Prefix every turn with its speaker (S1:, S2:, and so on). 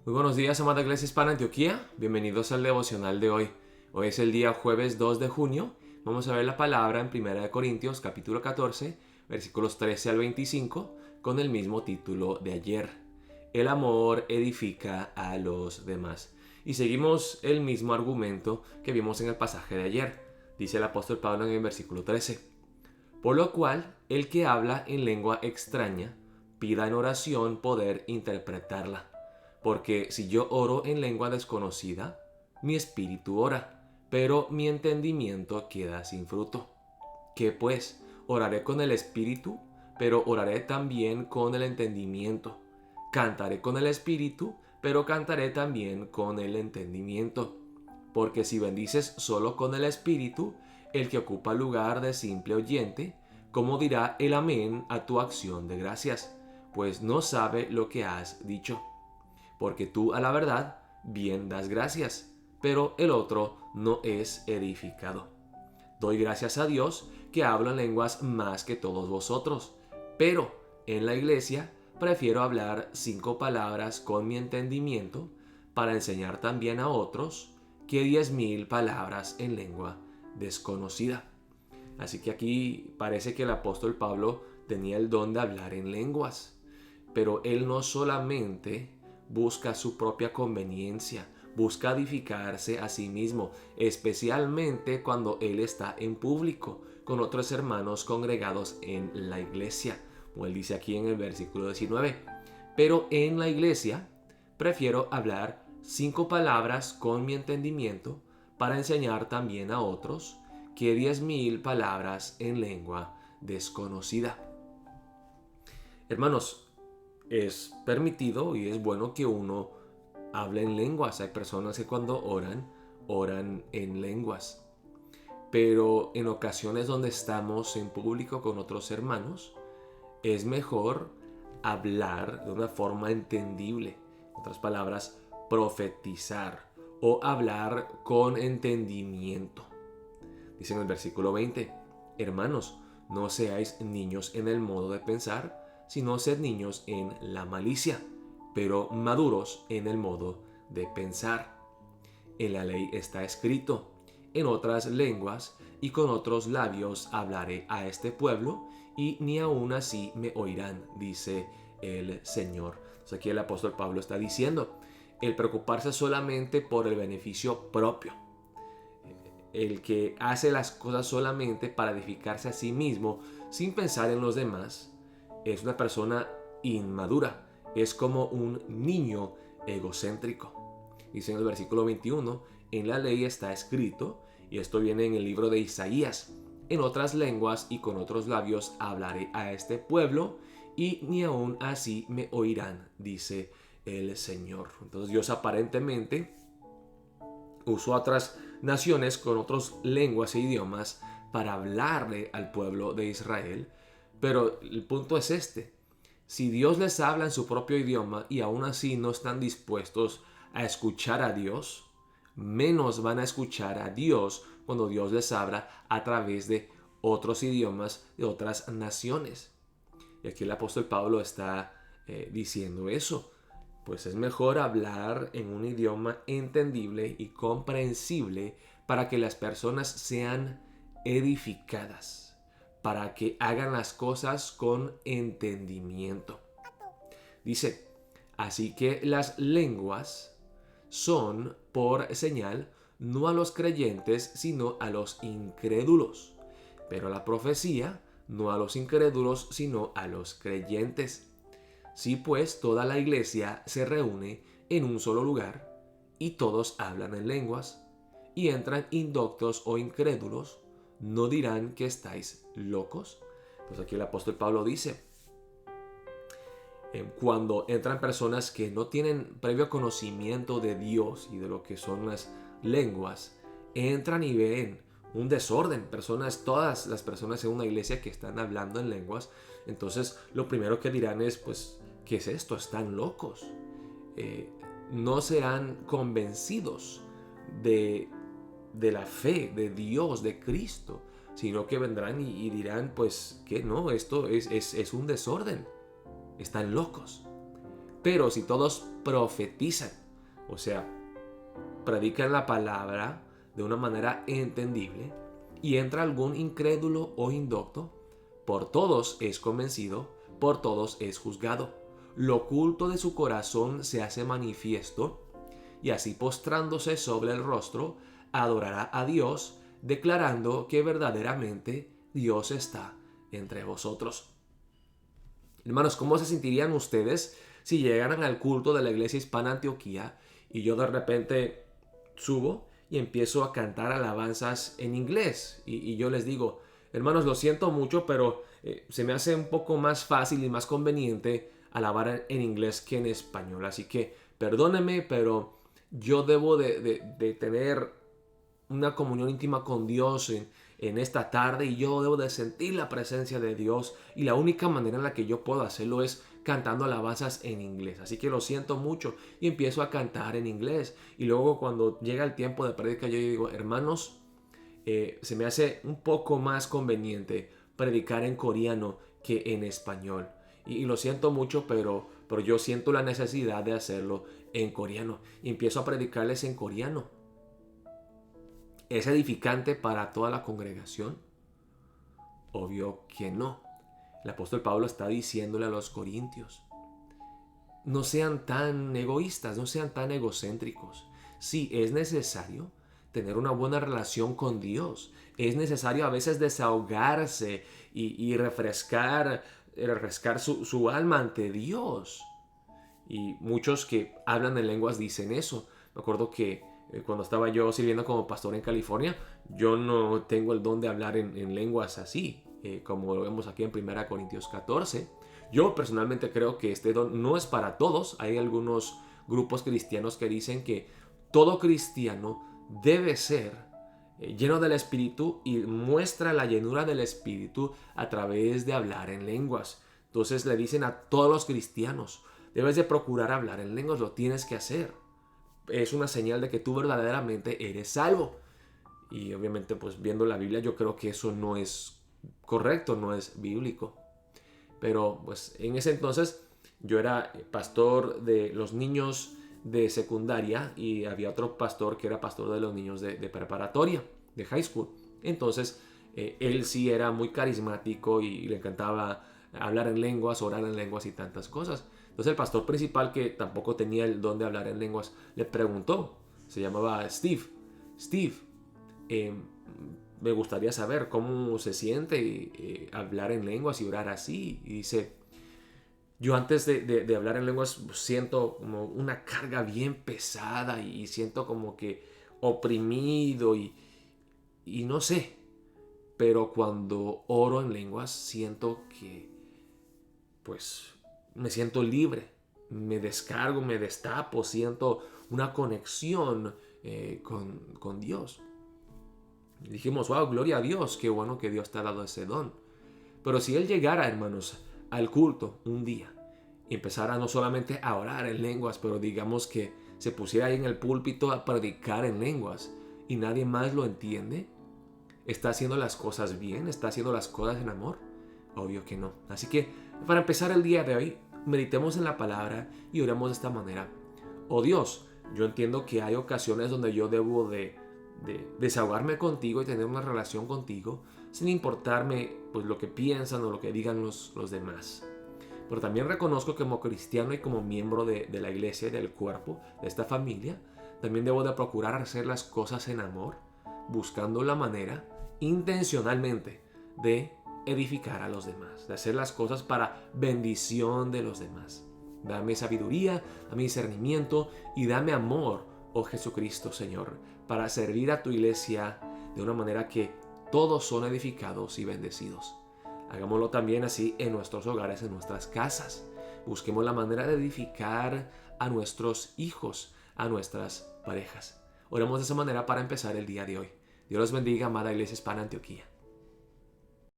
S1: Muy buenos días, amada Iglesia Hispana Antioquía. Bienvenidos al devocional de hoy. Hoy es el día jueves 2 de junio. Vamos a ver la palabra en 1 Corintios capítulo 14, versículos 13 al 25, con el mismo título de ayer. El amor edifica a los demás. Y seguimos el mismo argumento que vimos en el pasaje de ayer. Dice el apóstol Pablo en el versículo 13. Por lo cual, el que habla en lengua extraña, pida en oración poder interpretarla. Porque si yo oro en lengua desconocida, mi espíritu ora, pero mi entendimiento queda sin fruto. ¿Qué pues? Oraré con el espíritu, pero oraré también con el entendimiento. Cantaré con el espíritu, pero cantaré también con el entendimiento. Porque si bendices solo con el espíritu, el que ocupa lugar de simple oyente, ¿cómo dirá el amén a tu acción de gracias? Pues no sabe lo que has dicho. Porque tú a la verdad bien das gracias, pero el otro no es edificado. Doy gracias a Dios que hablo en lenguas más que todos vosotros, pero en la iglesia prefiero hablar 5 palabras con mi entendimiento para enseñar también a otros que 10.000 palabras en lengua desconocida. Así que aquí parece que el apóstol Pablo tenía el don de hablar en lenguas, pero él no solamente busca su propia conveniencia, busca edificarse a sí mismo, especialmente cuando él está en público con otros hermanos congregados en la iglesia, como él dice aquí en el versículo 19. Pero en la iglesia prefiero hablar 5 palabras con mi entendimiento para enseñar también a otros que 10.000 palabras en lengua desconocida. Hermanos, es permitido y es bueno que uno hable en lenguas. Hay personas que cuando oran en lenguas. Pero en ocasiones donde estamos en público con otros hermanos, es mejor hablar de una forma entendible. En otras palabras, profetizar o hablar con entendimiento. Dice en el versículo 20, hermanos, no seáis niños en el modo de pensar, sino sed niños en la malicia, pero maduros en el modo de pensar. En la ley está escrito, en otras lenguas y con otros labios hablaré a este pueblo, y ni aun así me oirán, dice el Señor. Entonces aquí el apóstol Pablo está diciendo, el preocuparse solamente por el beneficio propio, el que hace las cosas solamente para edificarse a sí mismo sin pensar en los demás, es una persona inmadura, es como un niño egocéntrico. Dice en el versículo 21, en la ley está escrito, y esto viene en el libro de Isaías, en otras lenguas y con otros labios hablaré a este pueblo, y ni aun así me oirán, dice el Señor. Entonces Dios aparentemente usó a otras naciones con otras lenguas e idiomas para hablarle al pueblo de Israel. Pero el punto es este. Si Dios les habla en su propio idioma y aún así no están dispuestos a escuchar a Dios, menos van a escuchar a Dios cuando Dios les habla a través de otros idiomas de otras naciones. Y aquí el apóstol Pablo está diciendo eso. Pues es mejor hablar en un idioma entendible y comprensible para que las personas sean edificadas, para que hagan las cosas con entendimiento. Dice, así que las lenguas son por señal no a los creyentes, sino a los incrédulos, pero la profecía no a los incrédulos, sino a los creyentes. Si pues toda la iglesia se reúne en un solo lugar y todos hablan en lenguas y entran indoctos o incrédulos, ¿no dirán que estáis locos? Pues aquí el apóstol Pablo dice, cuando entran personas que no tienen previo conocimiento de Dios y de lo que son las lenguas, entran y ven un desorden, todas las personas en una iglesia que están hablando en lenguas, entonces lo primero que dirán es, pues, ¿qué es esto? Están locos. No serán convencidos de la fe, de Dios, de Cristo, sino que vendrán y dirán, pues, que no, esto es un desorden. Están locos. Pero si todos profetizan, o sea, predican la palabra de una manera entendible, y entra algún incrédulo o indocto, por todos es convencido, por todos es juzgado. Lo oculto de su corazón se hace manifiesto, y así postrándose sobre el rostro, adorará a Dios, declarando que verdaderamente Dios está entre vosotros. Hermanos, ¿cómo se sentirían ustedes si llegaran al culto de la iglesia hispana Antioquía y yo de repente subo y empiezo a cantar alabanzas en inglés? Y yo les digo, hermanos, lo siento mucho, pero se me hace un poco más fácil y más conveniente alabar en inglés que en español. Así que perdónenme, pero yo debo de tener una comunión íntima con Dios en esta tarde, y yo debo de sentir la presencia de Dios, y la única manera en la que yo puedo hacerlo es cantando alabanzas en inglés. Así que lo siento mucho, y empiezo a cantar en inglés, y luego cuando llega el tiempo de prédica yo digo, hermanos, se me hace un poco más conveniente predicar en coreano que en español, y lo siento mucho, pero yo siento la necesidad de hacerlo en coreano, y empiezo a predicarles en coreano. ¿Es edificante para toda la congregación? Obvio que no. El apóstol Pablo está diciéndole a los corintios, no sean tan egoístas, no sean tan egocéntricos. Sí, es necesario tener una buena relación con Dios. Es necesario a veces desahogarse y refrescar su alma ante Dios. Y muchos que hablan en lenguas dicen eso. Me acuerdo que cuando estaba yo sirviendo como pastor en California, yo no tengo el don de hablar en lenguas así, como lo vemos aquí en 1 Corintios 14. Yo personalmente creo que este don no es para todos. Hay algunos grupos cristianos que dicen que todo cristiano debe ser lleno del Espíritu y muestra la llenura del Espíritu a través de hablar en lenguas. Entonces le dicen a todos los cristianos, debes de procurar hablar en lenguas, lo tienes que hacer. Es una señal de que tú verdaderamente eres salvo. Y obviamente, pues viendo la Biblia, yo creo que eso no es correcto, no es bíblico. Pero pues en ese entonces yo era pastor de los niños de secundaria, y había otro pastor que era pastor de los niños de preparatoria, de high school. Entonces él sí era muy carismático y le encantaba hablar en lenguas, orar en lenguas y tantas cosas. Entonces el pastor principal, que tampoco tenía el don de hablar en lenguas, le preguntó, se llamaba Steve, me gustaría saber cómo se siente hablar en lenguas y orar así. Y dice, yo antes de hablar en lenguas siento como una carga bien pesada y siento como que oprimido y no sé, pero cuando oro en lenguas siento que pues me siento libre, me descargo, me destapo, siento una conexión con Dios. Y dijimos, wow, gloria a Dios, qué bueno que Dios te ha dado ese don. Pero si Él llegara, hermanos, al culto un día y empezara no solamente a orar en lenguas, pero digamos que se pusiera ahí en el púlpito a predicar en lenguas y nadie más lo entiende, ¿está haciendo las cosas bien? ¿Está haciendo las cosas en amor? Obvio que no. Así que para empezar el día de hoy, meditemos en la palabra y oremos de esta manera. Oh Dios, yo entiendo que hay ocasiones donde yo debo de desahogarme contigo y tener una relación contigo sin importarme pues lo que piensan o lo que digan los demás. Pero también reconozco que como cristiano y como miembro de la iglesia y del cuerpo de esta familia, también debo de procurar hacer las cosas en amor, buscando la manera intencionalmente de edificar a los demás, de hacer las cosas para bendición de los demás. Dame sabiduría, dame discernimiento y dame amor, oh Jesucristo, Señor, para servir a tu iglesia de una manera que todos son edificados y bendecidos. Hagámoslo también así en nuestros hogares, en nuestras casas. Busquemos la manera de edificar a nuestros hijos, a nuestras parejas. Oremos de esa manera para empezar el día de hoy. Dios los bendiga, amada Iglesia Hispana Antioquía.